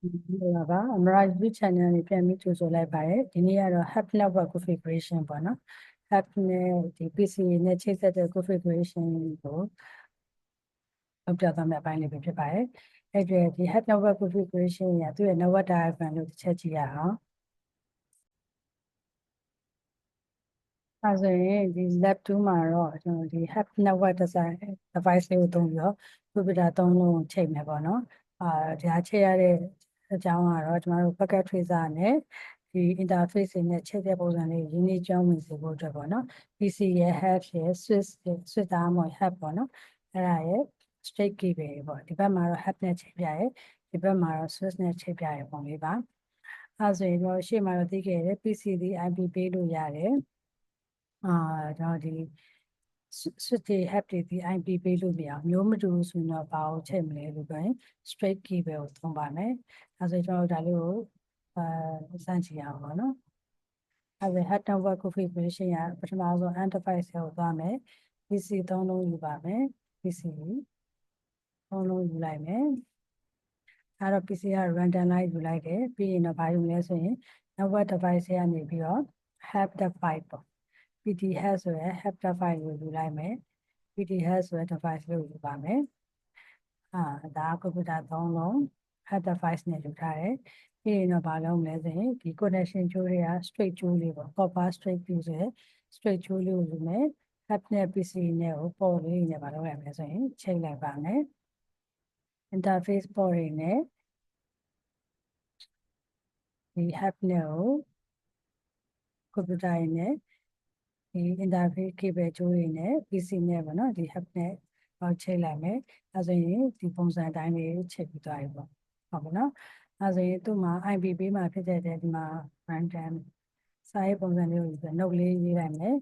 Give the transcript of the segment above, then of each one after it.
Amirage YouTube channel နဲ့ပြန်ပြီးကြိုဆိုလိုက်ပါတယ်ဒီနေ့ကတော့ Hub Network Configuration ပေါ့နော် Hub နဲ့ဒီ PC နဲ့ချိတ်ဆက်တဲ့ configuration ကိုလောက်ပြသွားမယ့်အပိုင်းလေးပဲဖြစ်ပါတယ်အဲ့ဒီဒီ Hub Network Configuration ရသူ့ရဲ့ network diagram လို့တစ်ချက်ကြည့်ရအောင်အဲဆိုရင်ဒီ lab 2မှာတော့ကျွန်တော်ဒီ Hub Network Design device လေးကိုသုံးပြီးတော့ computer 3လုံးချိန်မယ်ပေါ့နော်ဒီဟာချိန်ရတဲ့အကြောင်းကတော့ကျွန်တော်တို့ packet tracer နဲ့ဒီ interface တွေနဲ့ချိန်တဲ့ပုံစံလေးရင်းနှီးကျွမ်းဝင်စေဖို့အတွက်ပေါ့နော် PC ရဲ့ hub ရဲ့ switch သားမ hub ပေါ့နော်အဲ့ဒါရဲ့ straight cable ပေါ့ဒီဘက်မှာတော့ hub နဲ့ချိန်ပြရဲဒီဘက်မှာတော့ switch နဲ့ချိန်ပြရဲပုံလေးပါအဲဆိုရင်တော့ရှေ့မှာတော့သိခဲ့တယ် PC ဒီ IP ပေးလို့ရတယ်ကျွန်တော်ဒီ switch တွေ hub တွေဒီ IP ပေးလို့မရအောင်မျိုးမတူဆိုရင်တော့ဘာကိုချိန်မလဲလို့ပြောရင် straight cable ကိုသုံးပါမယ်အဲဆိုကျွန်တော်တို့ဒါလေးကိုစမ်းကြည့်အောင်ပေါ့နော်အဲဒါ hub network configuration ရပထမဆုံး enterprise ကိုသွားမယ် PC 3လုံးယူပါမယ် PC 3လုံးယူလိုက်မယ်အဲတော့ PC က random line ယူလိုက်တယ်ပြီးရင်တော့ဘာယူမလဲဆိုရင် network device ကနေပြီးတော့ hub device ပေါ့ PTH ဆိုရယ် hub device ကိုယူလိုက်မယ် PTH ဆိုရယ် device ကိုယူပါမယ်ဒါက computer 3လုံး hub device နဲ့ယူထားတယ်ပြီးရင်တော့ဘာလုပ်မလဲဆိုရင်ဒီ connection ကြိုးတွေက straight ကြိုးလေးပေါ့ copper straight ကြိုးဆိုရယ် straight ကြိုးလေးကိုယူမယ် hub နဲ့ PC နဲ့ကိုပေါ်လေးနဲ့ဘာလုပ်ရမလဲဆိုရင်ချိန်လိုက်ပါမယ် interface port တွေနဲ့ဒီ hub နဲ့ကို computer တွေနဲ့ဒီ interface cable ကြိုးတွေနဲ့ PC နဲ့ပေါ့နော်ဒီ hub နဲ့ချိန်လိုက်မယ်အဲဆိုရင်ဒီပုံစံအတိုင်းလေးချိန်ပြီးသွားပြီပေါ့ဟုတ်ပါနော်အဲဆိုရင်သူ့မှာ IP ပေးမှာဖြစ်တဲ့ဒီမှာ random စာရေးပုံစံလေးကို note လေးရေးလိုက်မယ်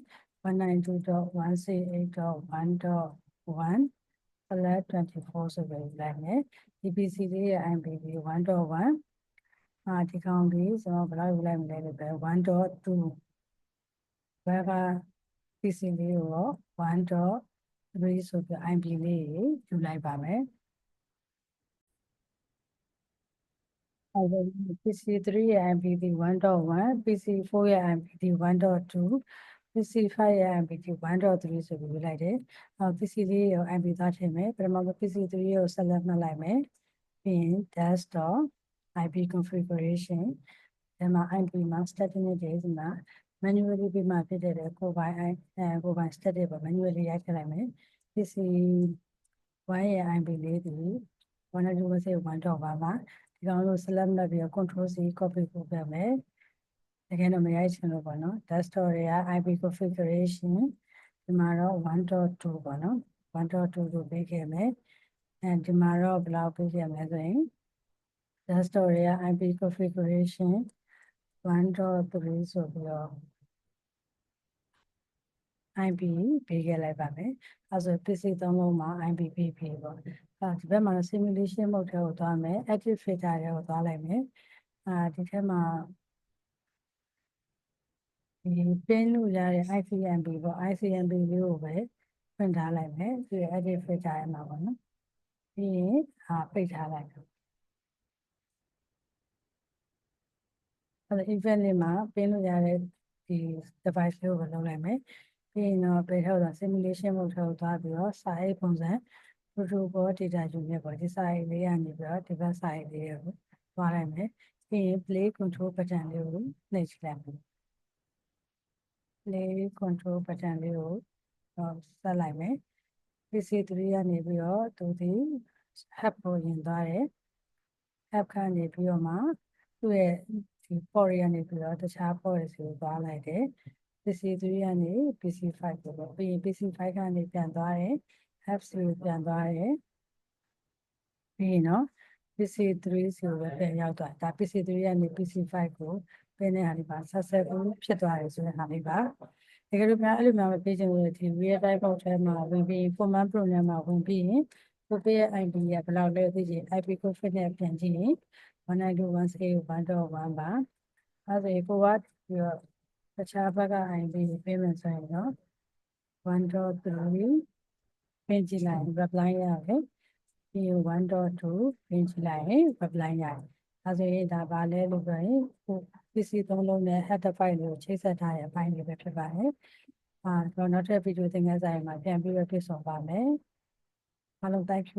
192.168.1.1/24 ဆိုပြီးလိုက်မယ်ဒီ PC လေးရဲ့ IP လေး 1.1ဒီကောင်လေးကျွန်တော်ဘယ်လောက်ယူလိုက်မလဲလို့ပဲ 1.2 ဘက်က PC လေးကိုတော့ 1.3 ဆိုပြီး IP လေးယူလိုက်ပါမယ်PC 3ရဲ့ IP ဒီ 1.1 PC 4ရဲ့ IP ဒီ 1.2 PC 5ရဲ့ IP ဒီ 1.3 ဆိုပြီးယူလိုက်တယ်PC လေးရော IP သားချိန်မယ်ပထမ PC 3ကိုဆက်လက်မှတ်လိုက်မယ်ပြီးရင် desktop IP configuration ဒီမှာ IP မှာ static တွေဒီမှာ manually ပြီးမှဖြစ်တဲ့ကိုယ်ပိုင် static ပေါ့ manually ရိုက်ထည့်လိုက်မယ် PC 1ရဲ့ IP လေးဒီ 192.1.1 ပါဒီကောင်လို့ select လုပ်ပြီးတော့ control C copy ပို့ပြမယ်တကယ်တော့မရိုက်ချင်လို့ပေါ့နော် desktop တွေက IP configuration ဒီမှာတော့ 1.2 ပေါ့နော် 1.2 လို့ပေးခဲ့မယ်ဒီမှာတော့ဘယ်လောက်ပေးခဲ့မလဲဆိုရင် desktop တွေက IP configuration 1.3 ဆိုပြီးတော့ IP ပေးခဲ့လိုက်ပါမယ်အဲဆို PC 3လုံးမှာ IP ပေးပြီပေါ့ဒီဘက်မှာ simulation mode ထဲကိုသွားမယ် active filter ထဲကိုသွားလိုက်မယ်ဒီထဲမှာဒီ pin လို့ရတဲ့ ICMP ပေါ့ ICMP လေးကိုပဲဖွင့်ထားလိုက်မယ်ဒီ active filter ထဲမှာပေါ့နော်ပြီးရင်ပိတ်ထားလိုက်မယ်event လေးမှာ pin လို့ရတဲ့ဒီ device လေးကိုပဲလုပ်လိုက်မယ်ပြီးရင်တော့ဘယ်ထဲကို simulation mode ထဲကိုသွားပြီးတော့စာရေးပုံစံ protocol data unit ပေါ့ဒီစာရေးလေးကနေပြီးတော့ဒီဘက်စာရေးလေးကိုသွားလိုက်မယ်ပြီးရင် play control button လေးကိုနှိပ်လိုက်မယ် play control button လေးကိုဆက်လိုက်မယ် PC 3ကနေပြီးတော့သူဒီ hub ကိုရင်သွားတယ် hub ကနေပြီးတော့မှသူ့ရဲ့ဒီ port တွေကနေပြီးတော့တခြား port တွေစီကိုသွားလိုက်တယ် PC 3ကနေ PC 5ကိုပေါ့ပြီးရင် PC 5ကနေပြန်သွားတယ် hub စီကိုပြန်သွားတယ်ပြီးရင်တော့ PC 3စီကိုပဲပြန်ရောက်သွားဒါ PC 3ကနေ PC 5ကိုပြန်တဲ့ဟာဒီမှာ successful ဖြစ်သွားတယ်ဆိုတဲ့ဟာလေးပါတကယ်လို့များအဲ့လိုများမပြေချင်ဘူးဒီ real time mode ထဲမှာဝင်ပြီး command prompt ထဲမှာဝင်ပြီးရင်ကိုယ့်ရဲ့ IP ကဘယ်လောက်လဲသိချင် IP config နဲ့ပြန်ကြည့်ရင် 192.168.1.1 ပါအဲ့ဒါဆိုကိုကပြီးတော့တခြားဘက်က IP ပေးမယ်ဆိုရင်တော့ 1.3 ပြင်ကြည့်လိုက် reply ရတယ်ပြီးရင် 1.2 ပြင်ကြည့်လိုက်ရင် reply ရတယ် ဒါဆိုရင်ဒါပါလဲလို့ပြောရင်ဟို PC သုံးလုံးနဲ့ header file ကိုချိတ်ဆက်ထားတဲ့အပိုင်းတွေပဲဖြစ်ပါတယ်။ကျွန်တော်နောက်ထပ်ဗီဒီယိုသင်ခန်းစာမှာပြန်ပြီးတော့တွေ့ဆုံပါမယ်။အားလုံး thank you